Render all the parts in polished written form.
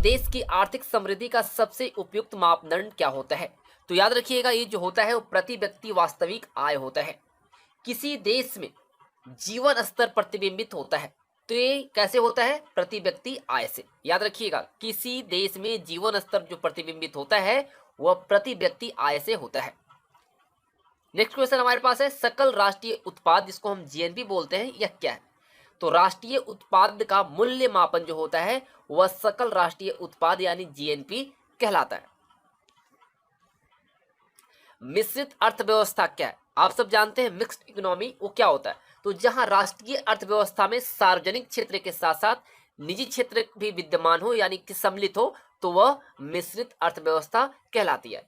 देश की आर्थिक समृद्धि का सबसे उपयुक्त मापदंड क्या होता है? तो याद रखिएगा, ये जो होता है वो प्रति व्यक्ति वास्तविक आय होता है। किसी देश में जीवन स्तर प्रतिबिंबित होता है, तो ये कैसे होता है? प्रति व्यक्ति आय से। याद रखिएगा, किसी देश में जीवन स्तर जो प्रतिबिंबित होता है वह प्रति व्यक्ति आय से होता है। नेक्स्ट क्वेश्चन हमारे पास है, सकल राष्ट्रीय उत्पाद जिसको हम जीएनपी बोलते हैं, यह क्या है? तो राष्ट्रीय उत्पाद का मूल्य मापन जो होता है वह सकल राष्ट्रीय उत्पाद यानी जीएनपी कहलाता है। मिश्रित अर्थव्यवस्था क्या है? आप सब जानते हैं मिक्स्ड इकोनॉमी वो क्या होता है? तो जहां राष्ट्रीय अर्थव्यवस्था में सार्वजनिक क्षेत्र के साथ साथ निजी क्षेत्र भी विद्यमान हो यानी कि सम्मिलित हो, तो वह मिश्रित अर्थव्यवस्था कहलाती है।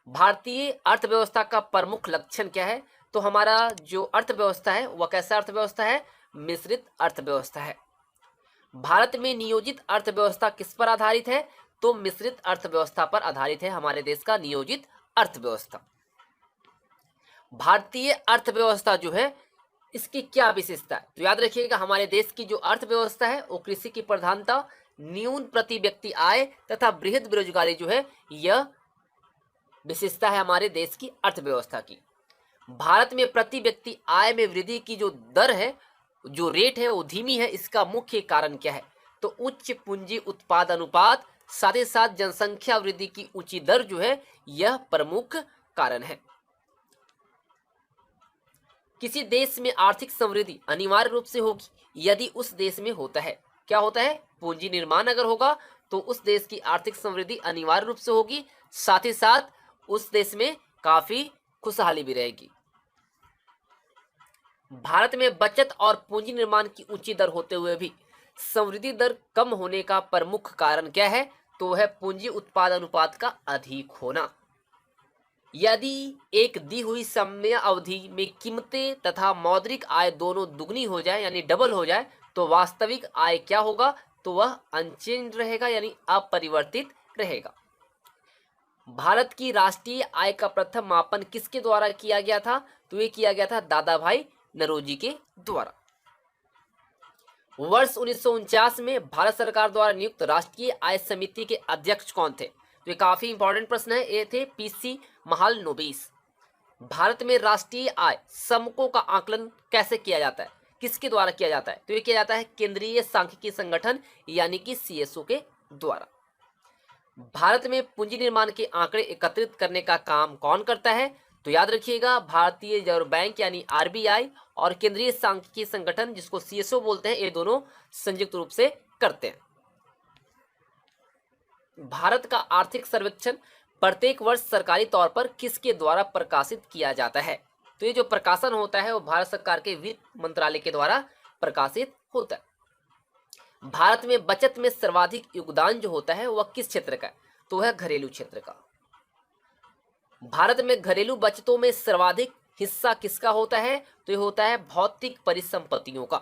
भारतीय अर्थव्यवस्था का प्रमुख लक्षण क्या है? तो हमारा जो अर्थव्यवस्था है वह कैसा अर्थव्यवस्था है? मिश्रित अर्थव्यवस्था है। भारत में नियोजित अर्थव्यवस्था किस पर आधारित है? तो मिश्रित अर्थव्यवस्था पर आधारित है हमारे देश का नियोजित अर्थव्यवस्था। भारतीय अर्थव्यवस्था जो है इसकी क्या विशेषता है? तो याद रखिएगा, हमारे देश की जो अर्थव्यवस्था है वो कृषि की प्रधानता, न्यून प्रति व्यक्ति आय तथा बृहद बेरोजगारी जो है यह विशेषता है हमारे देश की अर्थव्यवस्था की। भारत में प्रति व्यक्ति आय में वृद्धि की जो दर है, जो रेट है वो धीमी है। इसका मुख्य कारण क्या है? तो उच्च पूंजी उत्पाद अनुपात, साथ ही साथ जनसंख्या वृद्धि की ऊंची दर जो है यह प्रमुख कारण है। किसी देश में आर्थिक समृद्धि अनिवार्य रूप से होगी यदि उस देश में होता है, क्या होता है? पूंजी निर्माण अगर होगा तो उस देश की आर्थिक समृद्धि अनिवार्य रूप से होगी, साथ ही साथ उस देश में काफी खुशहाली भी रहेगी। भारत में बचत और पूंजी निर्माण की ऊंची दर होते हुए भी समृद्धि दर कम होने का प्रमुख कारण क्या है? तो वह पूंजी उत्पाद अनुपात का अधिक होना। यदि एक दी हुई समय अवधि में कीमतें तथा मौद्रिक आय दोनों दुगनी हो जाए यानी डबल हो जाए, तो वास्तविक आय क्या होगा? तो वह अनचेंज रहेगा यानी अपरिवर्तित रहेगा। भारत की राष्ट्रीय आय का प्रथम मापन किसके द्वारा किया गया था? तो ये किया गया था दादा भाई नौरोजी के द्वारा। वर्ष 1949 में भारत सरकार द्वारा नियुक्त राष्ट्रीय आय समिति के अध्यक्ष कौन थे? तो ये काफी इंपॉर्टेंट प्रश्न है। ये थे पीसी महालनोबिस। भारत में राष्ट्रीय आय समकों का आकलन कैसे किया जाता है? किसके द्वारा किया जाता है? तो ये किया जाता है केंद्रीय सांख्यिकी संगठन यानी कि सीएसओ के द्वारा। भारत में पूंजी निर्माण के आंकड़े एकत्रित करने का काम कौन करता है? तो याद रखिएगा, भारतीय रिजर्व बैंक यानी आरबीआई और केंद्रीय सांख्यिकी संगठन जिसको सीएसओ बोलते हैं, ये दोनों संयुक्त रूप से करते हैं। भारत का आर्थिक सर्वेक्षण प्रत्येक वर्ष सरकारी तौर पर किसके द्वारा प्रकाशित किया जाता है? तो ये जो प्रकाशन होता है वो भारत सरकार के वित्त मंत्रालय के द्वारा प्रकाशित होता है। भारत में बचत में सर्वाधिक योगदान जो होता है वह किस क्षेत्र का है? तो वह घरेलू क्षेत्र का। भारत में घरेलू बचतों में सर्वाधिक हिस्सा किसका होता है? तो ये होता है भौतिक परिसंपत्तियों का।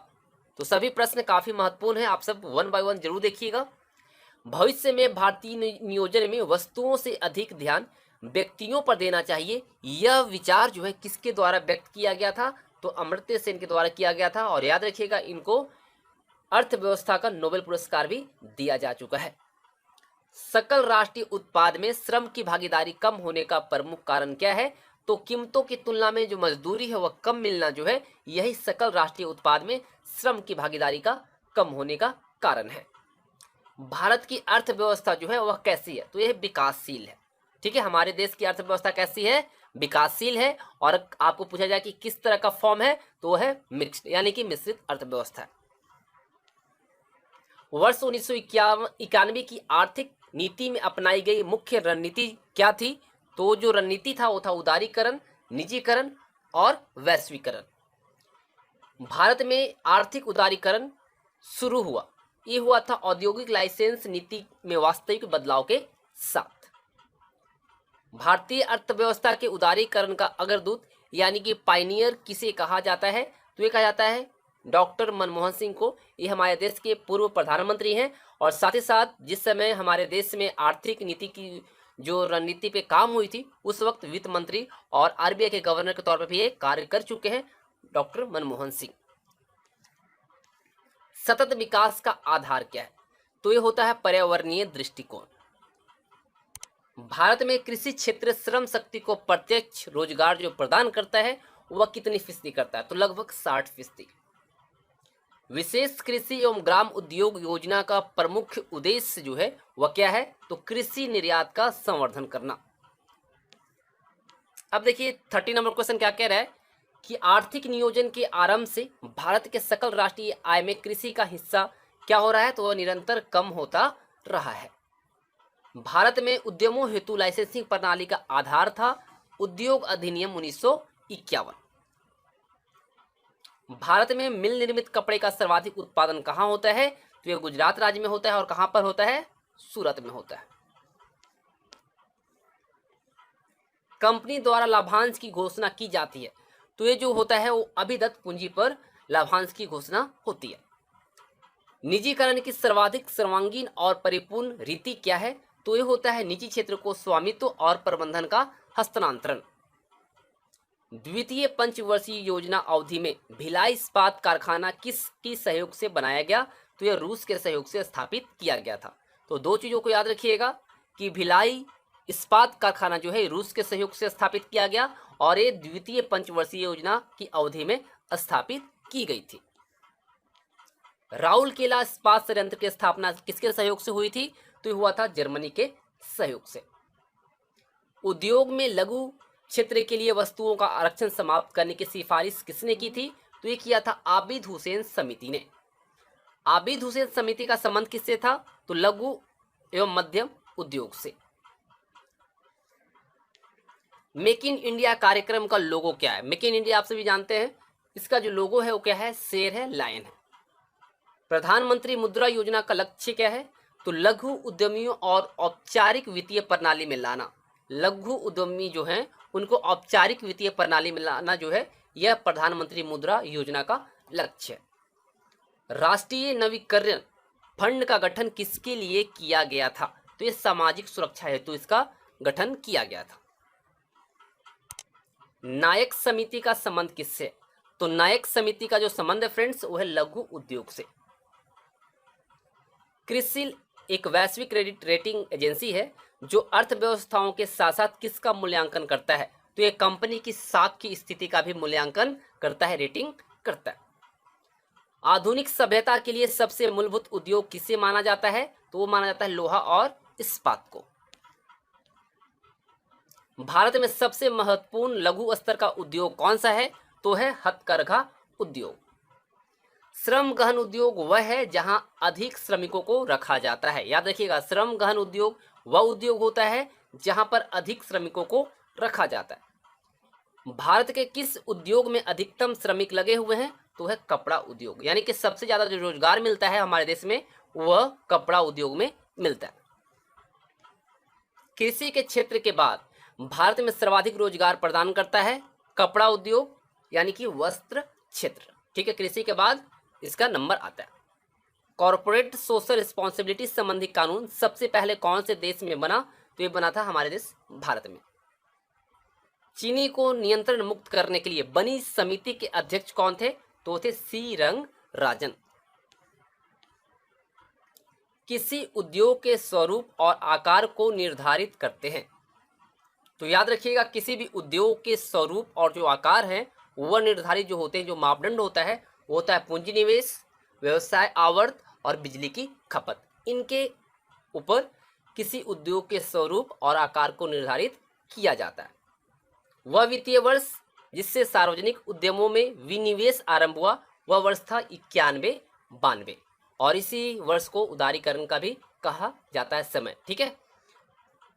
तो सभी प्रश्न काफी महत्वपूर्ण है, आप सब वन बाय वन जरूर देखिएगा। भविष्य में भारतीय नियोजन में वस्तुओं से अधिक ध्यान व्यक्तियों पर देना चाहिए, यह विचार जो है किसके द्वारा व्यक्त किया गया था? तो अमर्त्य सेन के द्वारा किया गया था। और याद रखिएगा, इनको अर्थव्यवस्था का नोबेल पुरस्कार भी दिया जा चुका है। सकल राष्ट्रीय उत्पाद में श्रम की भागीदारी कम होने का प्रमुख कारण क्या है? तो कीमतों की तुलना में जो मजदूरी है वह कम मिलना जो है, यही सकल राष्ट्रीय उत्पाद में श्रम की भागीदारी का कम होने का कारण है। भारत की अर्थव्यवस्था जो है वह कैसी है? तो यह विकासशील है। ठीक है, हमारे देश की अर्थव्यवस्था कैसी है? विकासशील है। और आपको पूछा जाए कि किस तरह का फॉर्म है, तो वह है मिक्स्ड यानी कि मिश्रित अर्थव्यवस्था है। वर्ष 1991 की आर्थिक नीति में अपनाई गई मुख्य रणनीति क्या थी? तो जो रणनीति था वो था उदारीकरण, निजीकरण और वैश्वीकरण। भारत में आर्थिक उदारीकरण शुरू हुआ, ये हुआ था औद्योगिक लाइसेंस नीति में वास्तविक बदलाव के साथ। भारतीय अर्थव्यवस्था के उदारीकरण का अग्रदूत यानी कि पायनियर किसे कहा जाता है? तो ये कहा जाता है डॉक्टर मनमोहन सिंह को। ये हमारे देश के पूर्व प्रधानमंत्री हैं और साथ ही साथ जिस समय हमारे देश में आर्थिक नीति की जो रणनीति पे काम हुई थी उस वक्त वित्त मंत्री और आरबीआई के गवर्नर के तौर पर भी ये कार्य कर चुके हैं डॉक्टर मनमोहन सिंह। सतत विकास का आधार क्या है? तो ये होता है पर्यावरणीय दृष्टिकोण। भारत में कृषि क्षेत्र श्रम शक्ति को प्रत्यक्ष रोजगार जो प्रदान करता है वह कितनी फीसदी करता है, तो लगभग 60%। विशेष कृषि एवं ग्राम उद्योग योजना का प्रमुख उद्देश्य जो है वह क्या है, तो कृषि निर्यात का संवर्धन करना। अब देखिए 30 नंबर क्वेश्चन क्या कह रहा है कि आर्थिक नियोजन के आरंभ से भारत के सकल राष्ट्रीय आय में कृषि का हिस्सा क्या हो रहा है, तो वह निरंतर कम होता रहा है। भारत में उद्यमों हेतु लाइसेंसिंग प्रणाली का आधार था उद्योग अधिनियम 1951। भारत में मिल निर्मित कपड़े का सर्वाधिक उत्पादन कहाँ होता है, तो यह गुजरात राज्य में होता है। और कहाँ पर होता है, सूरत में होता है। कंपनी द्वारा लाभांश की घोषणा की जाती है, तो ये जो होता है वो अभिदत्त पूंजी पर लाभांश की घोषणा होती है। निजीकरण की सर्वाधिक सर्वांगीण और परिपूर्ण रीति क्या है, तो ये होता है निजी क्षेत्र को स्वामित्व और प्रबंधन का हस्तांतरण। द्वितीय पंचवर्षीय योजना अवधि में भिलाई इस्पात कारखाना किसकी सहयोग से बनाया गया, तो यह रूस के सहयोग से स्थापित किया गया था। तो दो चीजों को याद रखिएगा कि भिलाई इस्पात कारखाना जो है रूस के सहयोग से स्थापित किया गया और ये द्वितीय पंचवर्षीय योजना की अवधि में स्थापित की गई थी। राउरकेला इस्पात संयंत्र की स्थापना किसके सहयोग से हुई थी, तो ये हुआ था जर्मनी के सहयोग से। उद्योग में लघु क्षेत्र के लिए वस्तुओं का आरक्षण समाप्त करने की सिफारिश किसने की थी, तो ये किया था आबिद हुसैन समिति ने। आबिद हुसैन समिति का संबंध किससे था, तो लघु एवं मध्यम उद्योग से। मेक इन इंडिया कार्यक्रम का लोगो क्या है, मेक इन इंडिया आप सभी जानते हैं, इसका जो लोगो है वो क्या है, शेर है, लायन है। प्रधानमंत्री मुद्रा योजना का लक्ष्य क्या है, तो लघु उद्यमियों और औपचारिक वित्तीय प्रणाली में लाना। लघु उद्यमी जो हैं उनको औपचारिक वित्तीय प्रणाली में लाना जो है यह प्रधानमंत्री मुद्रा योजना का लक्ष्य है। राष्ट्रीय नवीकरण फंड का गठन किसके लिए किया गया था, तो यह सामाजिक सुरक्षा हेतु इसका गठन किया गया था। नायक समिति का संबंध किससे, तो नायक समिति का जो संबंध है फ्रेंड्स वो है लघु उद्योग से। क्रिसिल एक वैश्विक क्रेडिट रेटिंग एजेंसी है जो अर्थव्यवस्थाओं के साथ साथ किसका मूल्यांकन करता है, तो ये कंपनी की साख की स्थिति का भी मूल्यांकन करता है, रेटिंग करता है। आधुनिक सभ्यता के लिए सबसे मूलभूत उद्योग किसे माना जाता है, तो वो माना जाता है लोहा और इस्पात को। भारत में सबसे महत्वपूर्ण लघु स्तर का उद्योग कौन सा है, तो है हथकरघा उद्योग। श्रम गहन उद्योग वह है जहां अधिक श्रमिकों को रखा जाता है। याद रखिएगा, श्रम गहन उद्योग वह उद्योग होता है जहां पर अधिक श्रमिकों को रखा जाता है। भारत के किस उद्योग में अधिकतम श्रमिक लगे हुए हैं, तो है कपड़ा उद्योग। यानी कि सबसे ज्यादा जो रोजगार मिलता है हमारे देश में वह कपड़ा उद्योग में मिलता है। कृषि के क्षेत्र के बाद भारत में सर्वाधिक रोजगार प्रदान करता है कपड़ा उद्योग यानी कि वस्त्र क्षेत्र। ठीक है, कृषि के बाद इसका नंबर आता है। कॉर्पोरेट सोशल रिस्पॉन्सिबिलिटी संबंधी कानून सबसे पहले कौन से देश में बना, तो ये बना था हमारे देश भारत में। चीनी को नियंत्रण मुक्त करने के लिए बनी समिति के अध्यक्ष कौन थे, तो थे सी रंगराजन। किसी उद्योग के स्वरूप और आकार को निर्धारित करते हैं, तो याद रखिएगा किसी भी उद्योग के स्वरूप और जो आकार है वह निर्धारित जो होते हैं, जो मापदंड होता है वो होता है पूंजी निवेश, व्यवसाय आवर्त और बिजली की खपत। इनके ऊपर किसी उद्योग के स्वरूप और आकार को निर्धारित किया जाता है। वह वित्तीय वर्ष जिससे सार्वजनिक उद्यमों में विनिवेश आरंभ हुआ वह वर्ष था 91-92 और इसी वर्ष को उदारीकरण का भी कहा जाता है समय। ठीक है।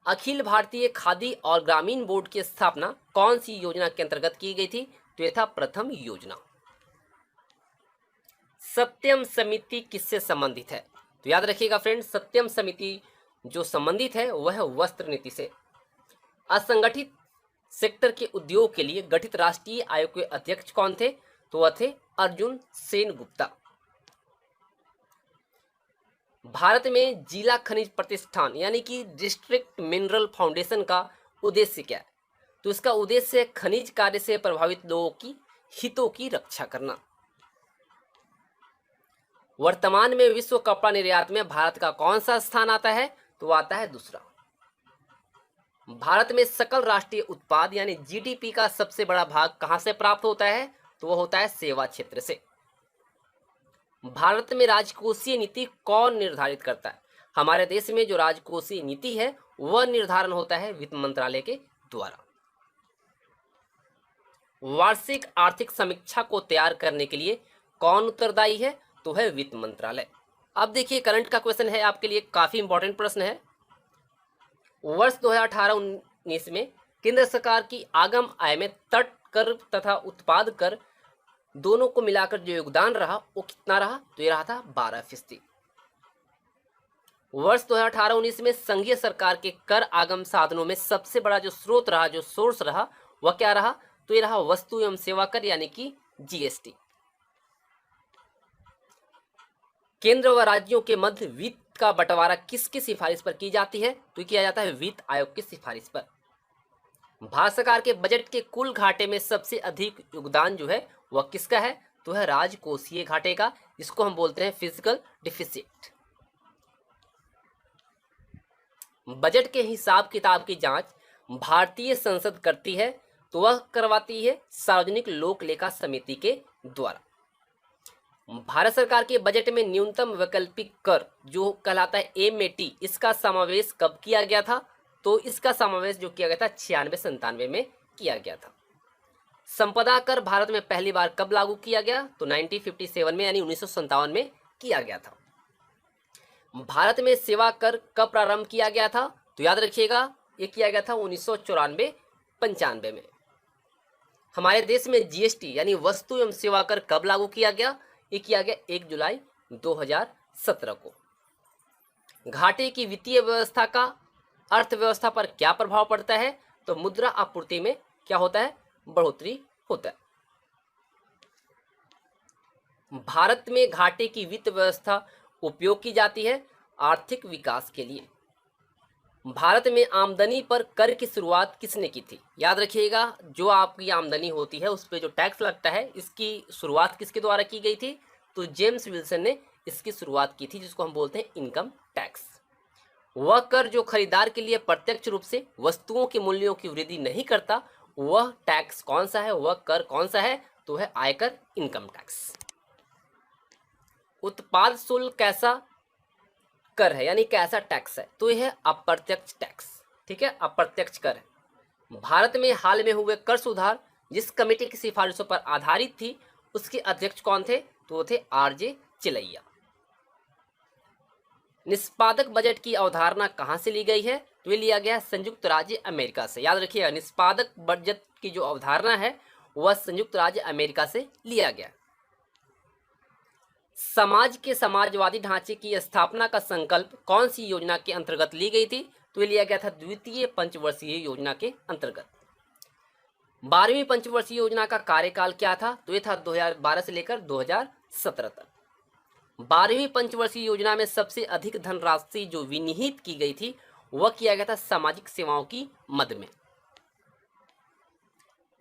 अखिल भारतीय खादी और ग्रामीण बोर्ड की स्थापना कौन सी योजना के अंतर्गत की गई थी, तो यह था प्रथम योजना। सत्यम समिति किससे संबंधित है, तो याद रखिएगा फ्रेंड्स सत्यम समिति जो संबंधित है वह है वस्त्र नीति से। असंगठित सेक्टर के उद्योग के लिए गठित राष्ट्रीय आयोग के अध्यक्ष कौन थे, तो वह थे अर्जुन सेनगुप्ता। भारत में जिला खनिज प्रतिष्ठान यानी कि डिस्ट्रिक्ट मिनरल फाउंडेशन का उद्देश्य क्या है, तो इसका उद्देश्य है खनिज कार्य से प्रभावित लोगों की हितों की रक्षा करना। वर्तमान में विश्व कपड़ा निर्यात में भारत का कौन सा स्थान आता है? तो आता है दूसरा। भारत में सकल राष्ट्रीय उत्पाद यानी जीडीपी का सबसे बड़ा भाग कहां से प्राप्त होता है? तो वो होता है सेवा क्षेत्र से। भारत में राजकोषीय नीति कौन निर्धारित करता है? हमारे देश में जो राजकोषीय नीति है वह निर्धारण होता है वित्त मंत्रालय के द्वारा। वार्षिक आर्थिक समीक्षा को तैयार करने के लिए कौन उत्तरदायी है? तो है वित्त मंत्रालय। अब देखिए करंट का क्वेश्चन है आपके लिए, काफी इंपॉर्टेंट प्रश्न है। वर्ष 2018-19 में केंद्र सरकार की आगम आय में तट कर तथा उत्पाद कर दोनों को मिलाकर जो योगदान रहा वो कितना रहा? तो ये रहा था 12%। वर्ष 2018-19 में संघीय सरकार के कर आगम साधनों में सबसे बड़ा जो स्रोत रहा, जो सोर्स रहा, वह क्या रहा? तो ये रहा वस्तु एवं सेवा कर यानी कि जीएसटी। केंद्र व राज्यों के मध्य वित्त का बंटवारा किसकी सिफारिश पर की जाती है? तो किया जाता है वित्त आयोग की सिफारिश पर। भारत सरकार के बजट के कुल घाटे में सबसे अधिक योगदान जो है वह किसका है? तो है राजकोषीय घाटे का, जिसको हम बोलते हैं फिजिकल डिफिसिट। बजट के हिसाब किताब की जांच भारतीय संसद करती है, तो वह करवाती है सार्वजनिक लोक लेखा समिति के द्वारा। भारत सरकार के बजट में न्यूनतम वैकल्पिक कर जो कहलाता है एमएटी, इसका समावेश कब किया गया था? तो इसका समावेश जो किया गया था 96-97 में किया गया था। संपदा कर भारत में पहली बार कब लागू किया गया? तो 1957 में यानी 1957 में किया गया था। भारत में सेवा कर कब प्रारंभ किया गया था? तो याद रखिएगा ये किया गया था 1994-95 में। हमारे देश में जीएसटी यानी वस्तु एवं सेवा कर कब लागू किया गया? ये किया गया 1 जुलाई 2017 को। घाटे की वित्तीय व्यवस्था का अर्थव्यवस्था पर क्या प्रभाव पड़ता है? तो मुद्रा आपूर्ति में क्या होता है? बढ़ोतरी होता है। भारत में घाटे की वित्त व्यवस्था उपयोग की जाती है आर्थिक विकास के लिए। भारत में आमदनी पर कर की शुरुआत किसने की थी? याद रखिएगा जो आपकी आमदनी होती है उस पर जो टैक्स लगता है इसकी शुरुआत किसके द्वारा की गई थी? तो जेम्स विल्सन ने इसकी शुरुआत की थी, जिसको हम बोलते हैं इनकम टैक्स। वह कर जो खरीदार के लिए प्रत्यक्ष रूप से वस्तुओं के मूल्यों की वृद्धि नहीं करता, वह टैक्स कौन सा है? वह कर कौन सा है? तो है आयकर, इनकम टैक्स। उत्पाद शुल्क कैसा कर है यानी कैसा टैक्स है? तो यह है अप्रत्यक्ष टैक्स। ठीक है, अप्रत्यक्ष कर है। भारत में हाल में हुए कर सुधार जिस कमेटी की सिफारिशों पर आधारित थी उसके अध्यक्ष कौन थे? तो वो थे आरजे चिलैया। निष्पादक बजट की अवधारणा कहां से ली गई है? तो ये लिया गया संयुक्त राज्य अमेरिका से। याद रखिएगा निष्पादक बजट की जो अवधारणा है वह संयुक्त राज्य अमेरिका से लिया गया। समाज के समाजवादी ढांचे की स्थापना का संकल्प कौन सी योजना के अंतर्गत ली गई थी? तो ये लिया गया था द्वितीय पंचवर्षीय योजना के अंतर्गत। 12वीं पंचवर्षीय योजना का कार्यकाल क्या था? तो ये था 2012 से लेकर 2017 तक। 12वीं पंचवर्षीय योजना में सबसे अधिक धनराशि जो विनिहित की गई थी वह किया गया था सामाजिक सेवाओं की मद में।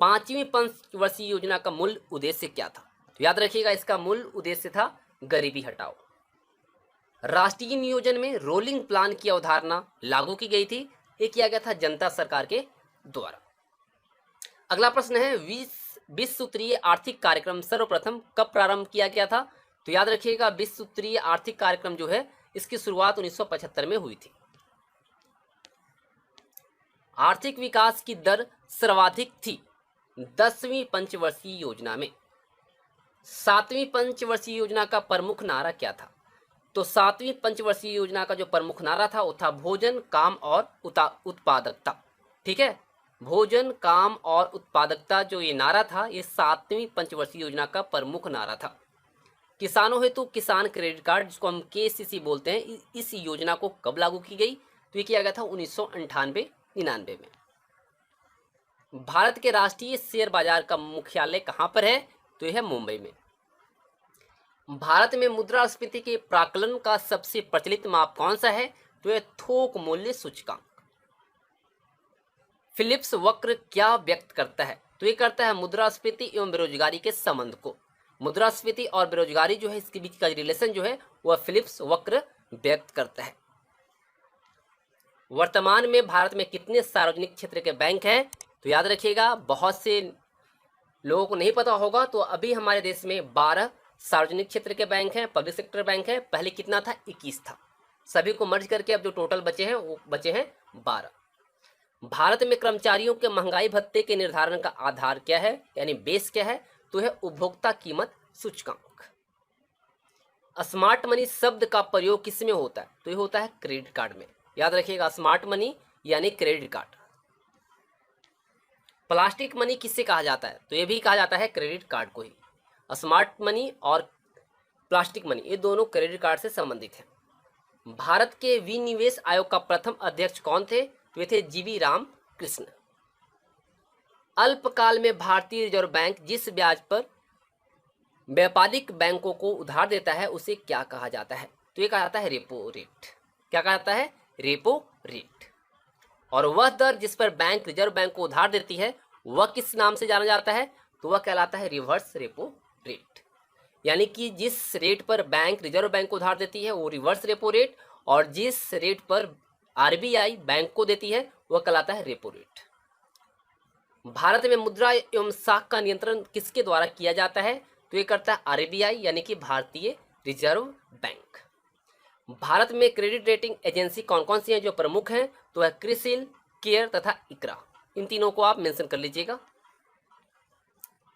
5वीं पंचवर्षीय योजना का मूल उद्देश्य क्या था? तो याद रखिएगा इसका मूल उद्देश्य था गरीबी हटाओ। राष्ट्रीय नियोजन में रोलिंग प्लान की अवधारणा लागू की गई थी, ये किया गया था जनता सरकार के द्वारा। अगला प्रश्न है 20 सूत्रीय आर्थिक कार्यक्रम सर्वप्रथम कब प्रारंभ किया गया था? तो याद रखिएगा 20 सूत्रीय आर्थिक कार्यक्रम जो है इसकी शुरुआत 1975 में हुई थी। आर्थिक विकास की दर सर्वाधिक थी 10वीं पंचवर्षीय योजना में। 7वीं पंचवर्षीय योजना का प्रमुख नारा क्या था? तो 7वीं पंचवर्षीय योजना का जो प्रमुख नारा था वो था भोजन, काम और उत्पादकता। ठीक है, भोजन, काम और उत्पादकता जो ये नारा था ये 7वीं पंचवर्षीय योजना का प्रमुख नारा था। किसानों हेतु किसान क्रेडिट कार्ड जिसको हम केसीसी बोलते हैं, इस योजना को कब लागू की गई? तो ये किया गया था 1998-99 में। भारत के राष्ट्रीय शेयर बाजार का मुख्यालय कहां पर है? तो यह है मुंबई में। भारत में मुद्रास्फीति के प्राकलन का सबसे प्रचलित माप कौन सा है? तो यह थोक मूल्य सूचकांक। फिलिप्स वक्र क्या व्यक्त करता है? तो ये करता है मुद्रास्फीति एवं बेरोजगारी के संबंध को। मुद्रास्फीति और बेरोजगारी जो है इसके बीच का रिलेशन जो है वह फिलिप्स वक्र व्यक्त करता है। वर्तमान में भारत में कितने सार्वजनिक क्षेत्र के बैंक हैं? तो याद रखिएगा, बहुत से लोगों को नहीं पता होगा, तो अभी हमारे देश में 12 सार्वजनिक क्षेत्र के बैंक हैं, पब्लिक सेक्टर बैंक है। पहले कितना था? 21 था। सभी को मर्ज करके अब जो टोटल बचे हैं वो बचे हैं 12। भारत में कर्मचारियों के महंगाई भत्ते के निर्धारण का आधार क्या है, यानी बेस क्या है? तो है उपभोक्ता कीमत सूचकांक। स्मार्ट मनी शब्द का प्रयोग किस में होता है? तो ये होता है क्रेडिट कार्ड में। याद रखिएगा, स्मार्ट मनी यानी क्रेडिट कार्ड। प्लास्टिक मनी किससे कहा जाता है? तो ये भी कहा जाता है क्रेडिट कार्ड को ही। स्मार्ट मनी और प्लास्टिक मनी ये दोनों क्रेडिट कार्ड से संबंधित हैं। भारत के विनिवेश आयोग का प्रथम अध्यक्ष कौन थे? तो ये थे जीवी राम कृष्ण। अल्पकाल में भारतीय रिजर्व बैंक जिस ब्याज पर व्यापारिक बैंकों को उधार देता है उसे क्या कहा जाता है? तो ये कहा जाता है रेपो रेट। क्या कहा जाता है? Repo rate. और वह दर जिस पर बैंक रिजर्व बैंक को उधार देती है वह किस नाम से जाना जाता है? तो वह कहलाता है रिवर्स रेपो रेट। यानी कि जिस रेट पर बैंक रिजर्व बैंक को उधार देती है वो रिवर्स रेपो रेट, और जिस रेट पर आरबीआई बैंक को देती है वह कहलाता है रेपो रेट। भारत में मुद्रा एवं साख का नियंत्रण किसके द्वारा किया जाता है? तो ये करता है आरबीआई, यानी कि भारतीय रिजर्व बैंक। भारत में क्रेडिट रेटिंग एजेंसी कौन कौन सी हैं जो प्रमुख हैं? तो है क्रिसिल, केयर तथा इकरा। इन तीनों को आप मेंशन कर लीजिएगा।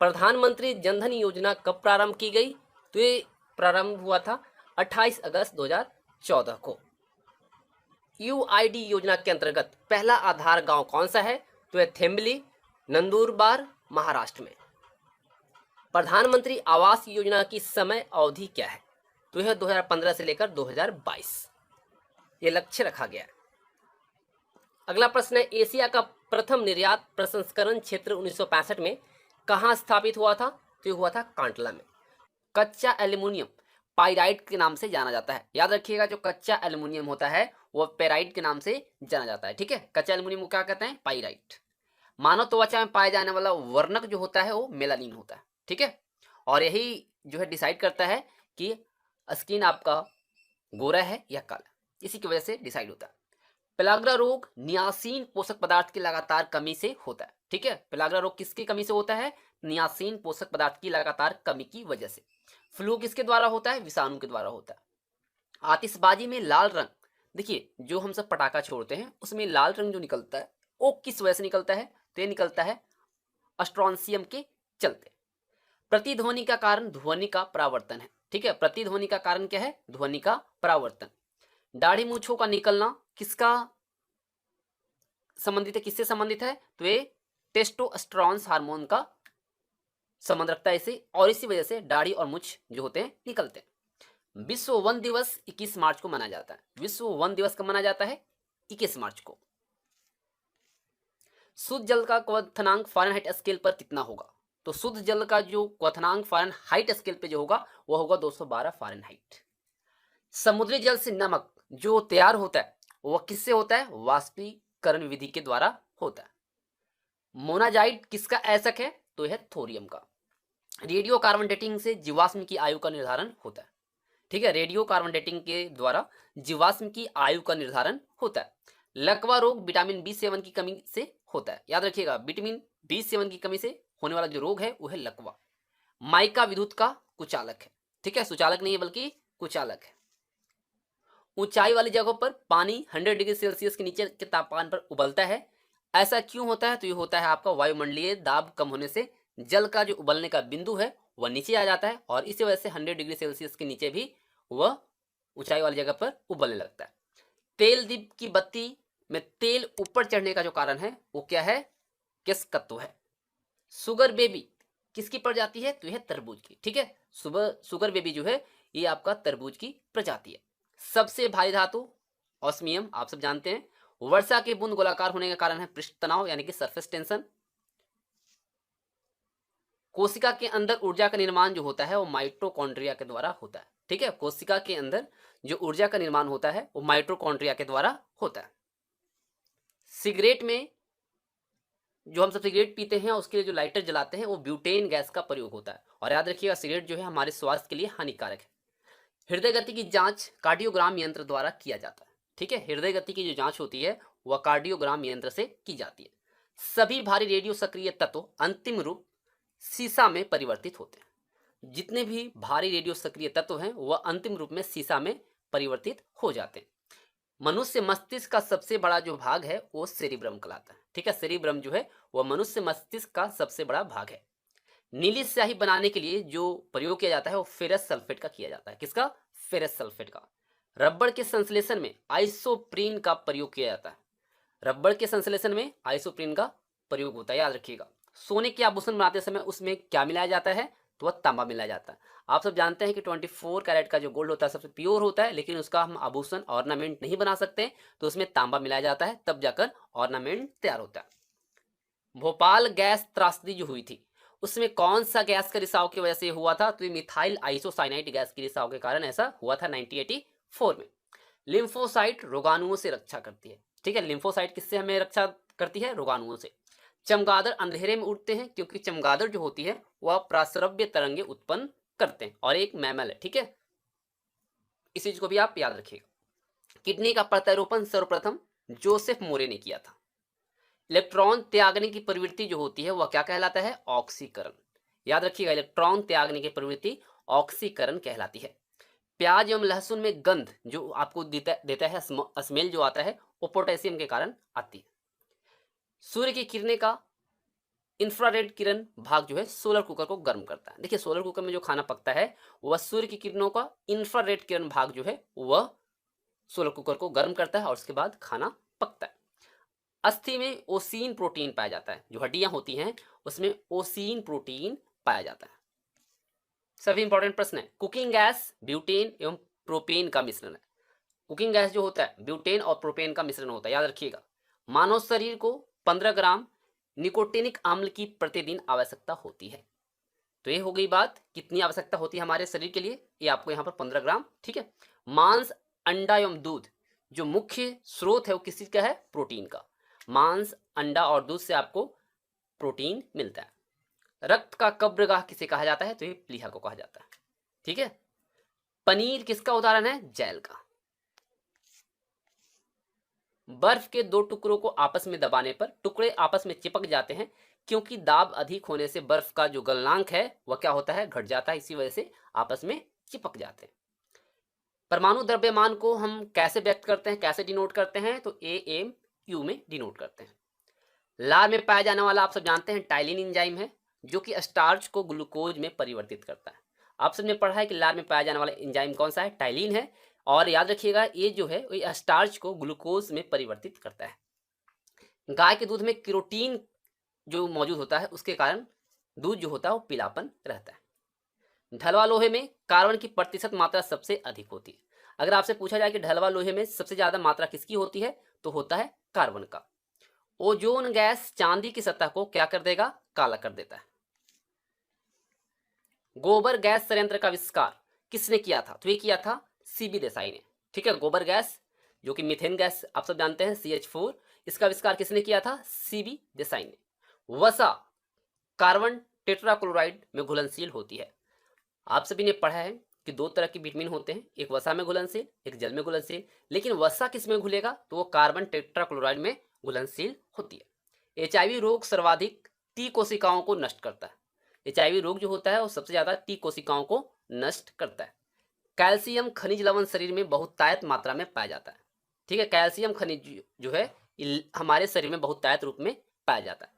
प्रधानमंत्री जनधन योजना कब प्रारंभ की गई? तो ये प्रारंभ हुआ था 28 अगस्त 2014 को। यूआईडी योजना के अंतर्गत पहला आधार गांव कौन सा है? तो है थेम्बली, नंदुरबार, महाराष्ट्र में। प्रधानमंत्री आवास योजना की समय अवधि क्या है? तो यह 2015 से लेकर 2022 ये लक्ष्य रखा गया है। अगला प्रश्न है, एशिया का प्रथम निर्यात प्रसंस्करण क्षेत्र 1965 में कहाँ स्थापित हुआ था? तो ये हुआ था कांटला में। कच्चा एल्यूमिनियम पाइराइट के नाम से जाना जाता है। याद रखिएगा, जो कच्चा एल्यूमिनियम होता है वह पेराइट के नाम से जाना जाता है। ठीक है, कच्चा एल्यूमिनियम को क्या कहते हैं? पाइराइट। मानव त्वचा में पाया जाने वाला वर्णक जो होता है वो मेलानिन होता है। ठीक है, और यही जो है डिसाइड करता है कि स्किन आपका गोरा है या काला, इसी की वजह से डिसाइड होता है। पेलाग्रा रोग नियासिन पोषक पदार्थ की लगातार कमी से होता है। ठीक है, पेलाग्रा रोग किसकी कमी से होता है? नियासिन पोषक पदार्थ की लगातार कमी की वजह से। फ्लू किसके द्वारा होता है? विषाणु के द्वारा होता है। आतिशबाजी में लाल रंग, देखिए जो हम सब पटाखा छोड़ते हैं उसमें लाल रंग जो निकलता है वो किस वजह से निकलता है? तो ये निकलता है स्ट्रॉन्सियम के चलते। प्रतिध्वनि का कारण ध्वनि का परावर्तन है। ठीक है, प्रतिध्वनि का कारण क्या है? ध्वनि का परावर्तन। दाढ़ी मूंछों का निकलना किसका संबंधित है? किससे संबंधित है? तो ये टेस्टोस्टेरोन हार्मोन का संबंध रखता है इसे, और इसी वजह से दाढ़ी और मूंछ जो होते हैं निकलते हैं। विश्व वन दिवस 21 मार्च को मनाया जाता है। विश्व वन दिवस कब मनाया जाता है? 21 मार्च को। शुद्ध जल का क्वथनांक फ़ारेनहाइट स्केल पर कितना होगा? तो शुद्ध जल का जो क्वथनांक फ़ारेनहाइट स्केल पे जो होगा वह होगा 212 फ़ारेनहाइट। समुद्री जल से नमक जो तैयार होता है वह किससे होता है? वाष्पीकरण विधि के द्वारा होता है। मोनाजाइट किसका ऐसक है? तो यह थोरियम का। रेडियो कार्बन डेटिंग से जीवाश्म की आयु का निर्धारण होता है। ठीक है, रेडियो कार्बन डेटिंग के द्वारा जीवाश्म की आयु का निर्धारण होता है। लकवा रोग विटामिन B7 की कमी से होता है। याद रखिएगा, विटामिन B7 की कमी से होने वाला जो रोग है वो है लकवा। माइका विद्युत का कुचालक है। ठीक है, सुचालक नहीं है बल्कि कुचालक है। ऊंचाई वाली जगहों पर पानी 100 डिग्री सेल्सियस के नीचे के तापमान पर उबलता है। ऐसा क्यों होता है? तो ये होता है आपका वायुमंडलीय दाब कम होने से जल का जो उबलने का बिंदु है वह नीचे आ जाता है, और इसी वजह से 100 डिग्री सेल्सियस के नीचे भी वह ऊंचाई वाली जगह पर उबलने लगता है। तेल दीप की बत्ती में तेल ऊपर चढ़ने का जो कारण है वो क्या है? किस तत्व है? सुगर बेबी किसकी प्रजाति है? तो यह तरबूज की। ठीक है, सुगर बेबी जो है ये आपका तरबूज की प्रजाति है। सबसे भारी धातु ऑस्मियम, आप सब जानते हैं। वर्षा के बूंद गोलाकार होने का कारण है पृष्ठ तनाव यानी कि सरफेस टेंशन। कोशिका के अंदर ऊर्जा का निर्माण जो होता है वो माइटोकॉन्ड्रिया के द्वारा होता है। ठीक है, कोशिका के अंदर जो ऊर्जा का निर्माण होता है वो माइटोकॉन्ड्रिया के द्वारा होता है। सिगरेट में जो हम सब सिगरेट पीते हैं उसके लिए जो लाइटर जलाते हैं वो ब्यूटेन गैस का प्रयोग होता है। और याद रखिएगा सिगरेट जो है हमारे स्वास्थ्य के लिए हानिकारक है। हृदय गति की जांच कार्डियोग्राम यंत्र द्वारा किया जाता है। ठीक है, हृदय गति की जो जांच होती है वह कार्डियोग्राम यंत्र से की जाती है। सभी भारी रेडियो सक्रिय तत्व अंतिम रूप सीसा में परिवर्तित होते हैं। जितने भी भारी रेडियो सक्रिय तत्व हैं वह अंतिम रूप में सीसा में परिवर्तित हो जाते हैं। मनुष्य मस्तिष्क का सबसे बड़ा जो भाग है वो सेरिब्रम कहलाता है। ठीक है, सेरिब्रम जो है वह मनुष्य मस्तिष्क का सबसे बड़ा भाग है। नीली स्याही बनाने के लिए जो प्रयोग किया जाता है वो फेरस सल्फेट का किया जाता है। किसका? फेरस सल्फेट का। रबड़ के संश्लेषण में आइसोप्रीन का प्रयोग किया जाता है। रबड़ के संश्लेषण में आइसोप्रीन का प्रयोग होता है, याद रखिएगा। सोने के आभूषण बनाते समय उसमें क्या मिलाया जाता है? तो वह तांबा मिलाया जाता है। आप सब जानते हैं कि 24 कैरेट का जो गोल्ड होता है सबसे प्योर होता है, लेकिन उसका हम आभूषण ऑर्नामेंट नहीं बना सकते, तो उसमें तांबा मिलाया जाता है, तब जाकर ऑर्नामेंट तैयार होता है। भोपाल गैस त्रासदी जो हुई थी उसमें कौन सा गैस का रिसाव की वजह से हुआ था? तो ये मिथाइल आइसोसाइनाइड गैस के रिसाव के कारण ऐसा हुआ था 1984 में। लिम्फोसाइट रोगाणुओं से रक्षा करती है। ठीक है, लिम्फोसाइट किससे हमें रक्षा करती है? रोगाणुओं से। चमगादड़ अंधेरे में उड़ते हैं क्योंकि चमगादड़ जो होती है वह प्रासरव्य तरंगे उत्पन्न करते हैं और एक मैमल है। ठीक है, इस चीज को भी आप याद रखिएगा। किडनी का प्रत्यारोपण सर्वप्रथम जोसेफ मोरे ने किया था। इलेक्ट्रॉन त्यागने की प्रवृत्ति जो होती है वह क्या कहलाता है? ऑक्सीकरण। याद रखिएगा, इलेक्ट्रॉन त्यागने की प्रवृत्ति ऑक्सीकरण कहलाती है। प्याज एवं लहसुन में गंध जो आपको देता है स्मेल जो आता है वो पोटेशियम के कारण आती है। सूर्य की किरणें का इंफ्रारेड किरण भाग जो है सोलर कुकर को गर्म करता है। देखिए, सोलर कुकर में जो खाना पकता है वह सूर्य की किरणों का इंफ्रारेड किरण भाग जो है वह सोलर कुकर को गर्म करता है और उसके बाद खाना पकता है। अस्थि में ओसीन प्रोटीन पाया जाता है। जो हड्डियां होती हैं उसमें ओसीन प्रोटीन पाया जाता है। सभी इंपॉर्टेंट प्रश्न है। कुकिंग गैस ब्यूटेन एवं प्रोपेन का मिश्रण है। कुकिंग गैस जो होता है ब्यूटेन और प्रोपेन का मिश्रण होता है, याद रखिएगा। मानव शरीर को 15 ग्राम निकोटिनिक अम्ल की प्रतिदिन आवश्यकता होती है। तो ये हो गई बात कितनी आवश्यकता होती है हमारे शरीर के लिए, ये आपको यहाँ पर 15 ग्राम। ठीक है, मांस, अंडा एवं दूध जो मुख्य स्रोत है वो किस चीज का है? प्रोटीन का। मांस, अंडा और दूध से आपको प्रोटीन मिलता है। रक्त का कब्रगाह किसे कहा जाता है? तो ये प्लीहा को कहा जाता है। ठीक है, पनीर किसका उदाहरण है? जैल का। बर्फ के दो टुकड़ों को आपस में दबाने पर टुकड़े आपस में चिपक जाते हैं क्योंकि दाब अधिक होने से बर्फ का जो गलनांक है वह क्या होता है? घट जाता है, इसी वजह से आपस में चिपक जाते हैं। परमाणु द्रव्यमान को हम कैसे व्यक्त करते हैं, कैसे डिनोट करते हैं? तो AMU में डिनोट करते हैं। लार में पाया जाने वाला आप सब जानते हैं टाइलिन एंजाइम है जो कि स्टार्च को ग्लूकोज में परिवर्तित करता है। आप सबने पढ़ा है कि लार में पाया जाने वाला एंजाइम कौन सा है? टाइलिन है। और याद रखिएगा ये जो है ये स्टार्च को ग्लूकोज में परिवर्तित करता है। गाय के दूध में केरोटीन जो मौजूद होता है उसके कारण दूध जो होता है वो पीलापन रहता है। ढलवा लोहे में कार्बन की प्रतिशत मात्रा सबसे अधिक होती है। अगर आपसे पूछा जाए कि ढलवा लोहे में सबसे ज्यादा मात्रा किसकी होती है तो होता है कार्बन का। ओजोन गैस चांदी की सतह को क्या कर देगा? काला कर देता है। गोबर गैस संयंत्र का आविष्कार किसने किया था? तो ये किया था CB देसाई ने। ठीक है, गोबर गैस जो कि मीथेन गैस आप सब जानते हैं CH4, इसका आविष्कार किसने किया था? CB देसाई ने। वसा कार्बन टेट्राक्लोराइड में घुलनशील होती है। आप सभी ने पढ़ा है कि दो तरह के विटामिन होते हैं, एक वसा में घुलनशील, एक जल में घुलनशील। लेकिन वसा किस में घुलेगा? तो वो कार्बन टेट्राक्लोराइड में घुलनशील होती है। HIV रोग सर्वाधिक T कोशिकाओं को नष्ट करता है। HIV रोग जो होता है वो सबसे ज्यादा T कोशिकाओं को नष्ट करता है। कैल्शियम खनिज लवण शरीर में बहुतायत मात्रा में पाया जाता है। ठीक है, कैल्शियम खनिज जो है हमारे शरीर में बहुतायत रूप में पाया जाता है।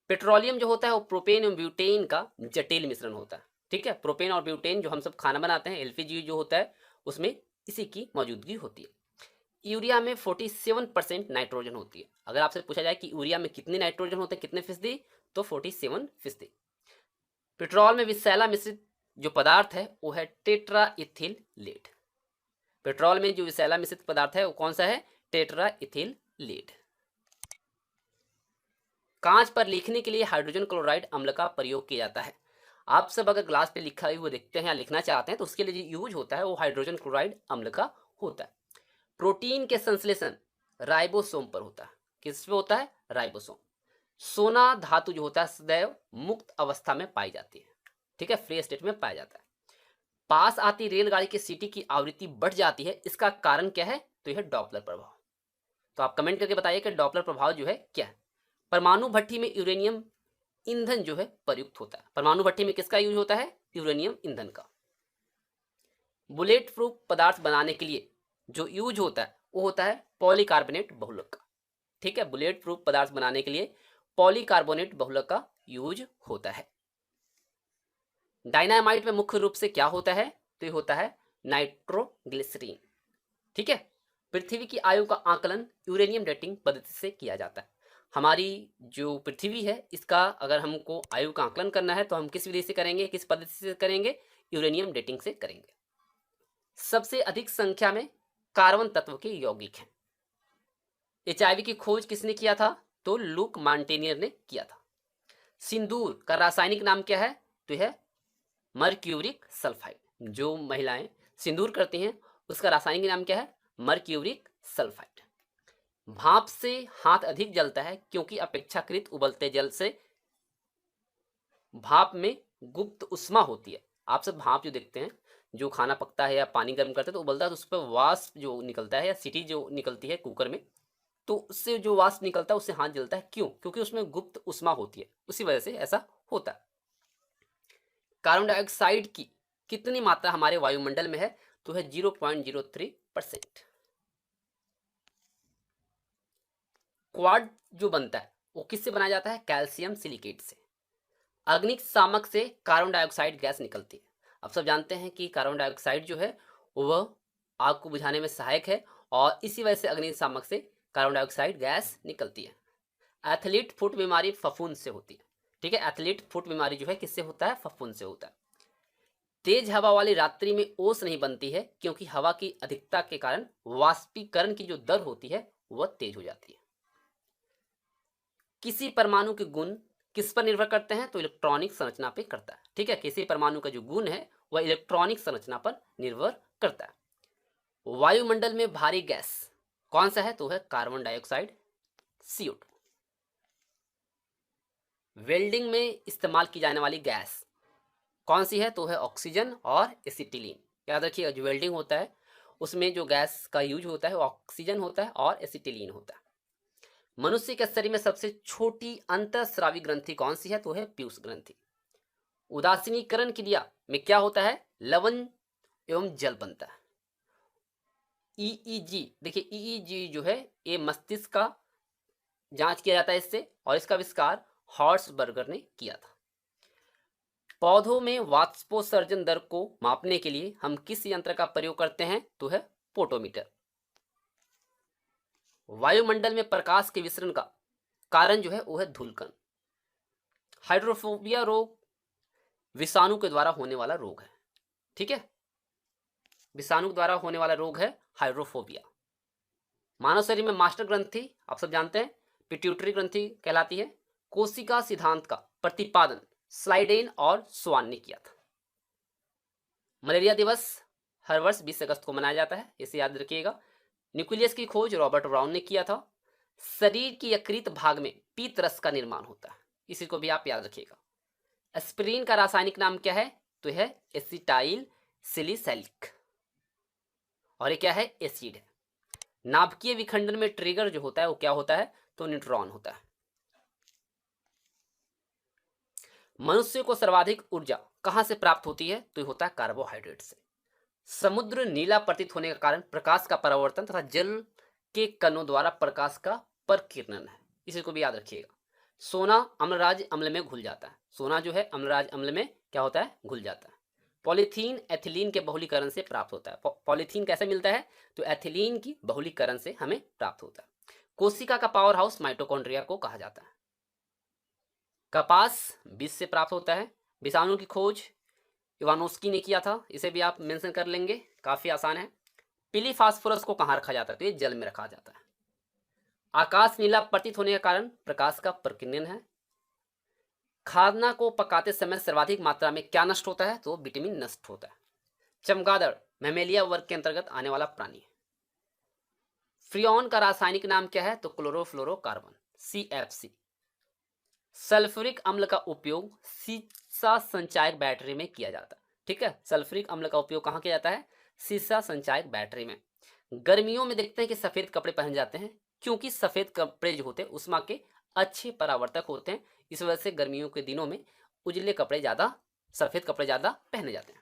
पेट्रोलियम जो होता है वो प्रोपेन एवं ब्यूटेन का जटिल मिश्रण होता है। ठीक है, प्रोपेन और ब्यूटेन जो हम सब खाना बनाते हैं LPG जो होता है उसमें इसी की मौजूदगी होती है। यूरिया में 47% नाइट्रोजन होती है। अगर आपसे पूछा जाए कि यूरिया में कितने नाइट्रोजन होते हैं, कितने फीसदी, तो 47%। पेट्रोल में विषैला मिश्रित जो पदार्थ है वो है टेट्राइथिल लीड। पेट्रोल में जो विषैला मिश्रित पदार्थ है वो कौन सा है? टेट्राइथिल लीड। कांच पर लिखने के लिए हाइड्रोजन क्लोराइड अम्ल का प्रयोग किया जाता है। आप सब अगर ग्लास पे लिखा हुआ देखते हैं या लिखना चाहते हैं तो उसके लिए जो यूज होता है वो हाइड्रोजन क्लोराइड अम्ल का होता है। प्रोटीन के संश्लेषण राइबोसोम पर होता है। किस पे होता है? राइबोसोम। सोना धातु जो होता है सदैव मुक्त अवस्था में पाई जाती है, ठीक है, फ्री स्टेट में पाया जाता है। पास आती रेलगाड़ी की सीटी की आवृत्ति बढ़ जाती है, इसका कारण क्या है? तो यह डॉपलर प्रभाव। तो आप कमेंट करके बताइए कि डॉपलर प्रभाव जो है क्या है। परमाणु भट्ठी में यूरेनियम ईंधन जो है प्रयुक्त होता है। परमाणु भट्ठी में किसका यूज होता है? यूरेनियम ईंधन का। बुलेट प्रूफ पदार्थ बनाने के लिए जो यूज होता है वो होता है पॉलीकार्बोनेट बहुलक का, ठीक है। बुलेट प्रूफ पदार्थ बनाने के लिए पॉलीकार्बोनेट बहुलक का यूज होता है। डायनामाइट में मुख्य रूप से क्या होता है? तो ये होता है नाइट्रोग्लिसरीन, ठीक है। पृथ्वी की आयु का आकलन यूरेनियम डेटिंग पद्धति से किया जाता है। हमारी जो पृथ्वी है इसका अगर हमको आयु का आकलन करना है तो हम किस विधि से करेंगे, किस पद्धति से करेंगे? यूरेनियम डेटिंग से करेंगे। सबसे अधिक संख्या में कार्बन तत्व के यौगिक हैं। एचआईवी की खोज किसने किया था? तो लुक मॉन्टेनियर ने किया था। सिंदूर का रासायनिक नाम क्या है? तो यह मर्क्यूरिक सल्फाइड। जो महिलाएं सिंदूर करती हैं उसका रासायनिक नाम क्या है? Mercuric sulphide. भाप से हाथ अधिक जलता है क्योंकि अपेक्षाकृत उबलते जल से भाप में गुप्त उष्मा होती है। आप सब भाप जो देखते हैं, जो खाना पकता है या पानी गर्म करते हैं तो उबलता है तो उस पर वाष्प जो निकलता है या सीटी जो निकलती है कुकर में, तो उससे जो वाष्प निकलता है उससे हाथ जलता है। क्यों? क्योंकि उसमें गुप्त उष्मा होती है, उसी वजह से ऐसा होता है। कार्बन डाइऑक्साइड की कितनी मात्रा हमारे वायुमंडल में है? तो है 0.03%। क्वाड जो बनता है वो किससे बनाया जाता है? कैल्शियम सिलिकेट से। अग्निक शामक से कार्बन डाइऑक्साइड गैस निकलती है। अब सब जानते हैं कि कार्बन डाइऑक्साइड जो है वह आग को बुझाने में सहायक है और इसी वजह से अग्निक शामक से कार्बन डाइऑक्साइड गैस निकलती है। एथलीट फुट बीमारी फफूंद से होती है, ठीक है। एथलीट फुट बीमारी जो है किससे होता है? फफूंद से होता है। तेज हवा वाली रात्रि में ओस नहीं बनती है क्योंकि हवा की अधिकता के कारण वाष्पीकरण की जो दर होती है वह तेज हो जाती है। किसी परमाणु के गुण किस पर निर्भर करते हैं? तो इलेक्ट्रॉनिक संरचना पे करता है, ठीक है। किसी परमाणु का जो गुण है वह इलेक्ट्रॉनिक संरचना पर निर्भर करता है। वायुमंडल में भारी गैस कौन सा है? तो है कार्बन डाइऑक्साइड, CO2। वेल्डिंग में इस्तेमाल की जाने वाली गैस कौन सी है? तो है ऑक्सीजन और एसिटिलीन। याद रखिएगा, जो वेल्डिंग होता है उसमें जो गैस का यूज होता है वो ऑक्सीजन होता है और एसिटिलीन होता है। मनुष्य के शरीर में सबसे छोटी अंतःस्रावी ग्रंथि कौन सी है? तो है पीयूष ग्रंथि। उदासीनीकरण क्रिया में क्या होता है? लवण एवं जल बनता है। EEG, देखिए EEG जो है ये मस्तिष्क का जांच किया जाता है इससे, और इसका आविष्कार हॉर्सबर्गर ने किया था। पौधों में वाष्पोत्सर्जन दर को मापने के लिए हम किस यंत्र का प्रयोग करते हैं? तो है पोटोमीटर। वायुमंडल में प्रकाश के विसरण का कारण जो है वो है धूलकण। हाइड्रोफोबिया रोग विषाणु के द्वारा होने वाला रोग है, ठीक है। विषाणु द्वारा होने वाला रोग है हाइड्रोफोबिया। मानव शरीर में मास्टर ग्रंथि आप सब जानते हैं पिट्यूटरी ग्रंथि कहलाती है। कोशिका सिद्धांत का प्रतिपादन स्लाइडेन और स्वान ने किया था। मलेरिया दिवस हर वर्ष 20 अगस्त को मनाया जाता है, इसे याद रखिएगा। न्यूक्लियस की खोज रॉबर्ट ब्राउन ने किया था। शरीर की यकृत भाग में पीत रस का निर्माण होता है, इसी को भी आप याद रखिएगा। एस्पिरिन का रासायनिक नाम क्या है? तो है एसिटाइल सैलिसिलिक, और ये क्या है? एसिड है। नाभिकीय विखंडन में ट्रिगर जो होता है वो क्या होता है? तो न्यूट्रॉन होता है। मनुष्य को सर्वाधिक ऊर्जा कहां से प्राप्त होती है? तो ये होता है कार्बोहाइड्रेट से। समुद्र नीला प्रतीत होने का कारण प्रकाश का परावर्तन तथा जल के कणों द्वारा प्रकाश का परकिरणन है, इसी को भी याद रखिएगा। सोना अम्लराज अम्ल में घुल जाता है। सोना जो है अम्लराज अम्ल में क्या होता है? घुल जाता है। पॉलीथीन एथिलीन के बहुलीकरण से प्राप्त होता है। पॉलीथीन कैसे मिलता है? तो एथिलीन की बहुलीकरण से हमें प्राप्त होता है। कोशिका का पावर हाउस माइटोकॉन्ड्रिया को कहा जाता है। कपास बीज से प्राप्त होता है। विषाणु की खोज इवानोस्की ने किया था, इसे भी आप मेंशन कर लेंगे, काफी आसान है। पीली फास्फोरस को कहाँ रखा जाता है? तो ये जल में रखा जाता है। आकाश नीला प्रतीत होने के कारण प्रकाश का प्रकीर्णन है। खाना को पकाते समय सर्वाधिक मात्रा में क्या नष्ट होता है? तो विटामिन नष्ट होता है। चमगादड़ मैमेलिया वर्ग के अंतर्गत आने वाला प्राणी है। फ्रियोन का रासायनिक नाम क्या है? तो क्लोरोफ्लोरोकार्बन, CFC। सल्फ्यूरिक अम्ल का उपयोग शीशा संचायक बैटरी में किया जाता है। ठीक है, सल्फ्यूरिक अम्ल का उपयोग कहाँ किया जाता है? शीशा संचायक बैटरी में। गर्मियों में देखते हैं कि सफेद कपड़े पहन जाते हैं, क्योंकि सफेद कपड़े जो होते हैं उष्मा के अच्छे परावर्तक होते हैं। इस वजह से गर्मियों के दिनों में उजले कपड़े ज्यादा, सफेद कपड़े ज्यादा पहने जाते हैं।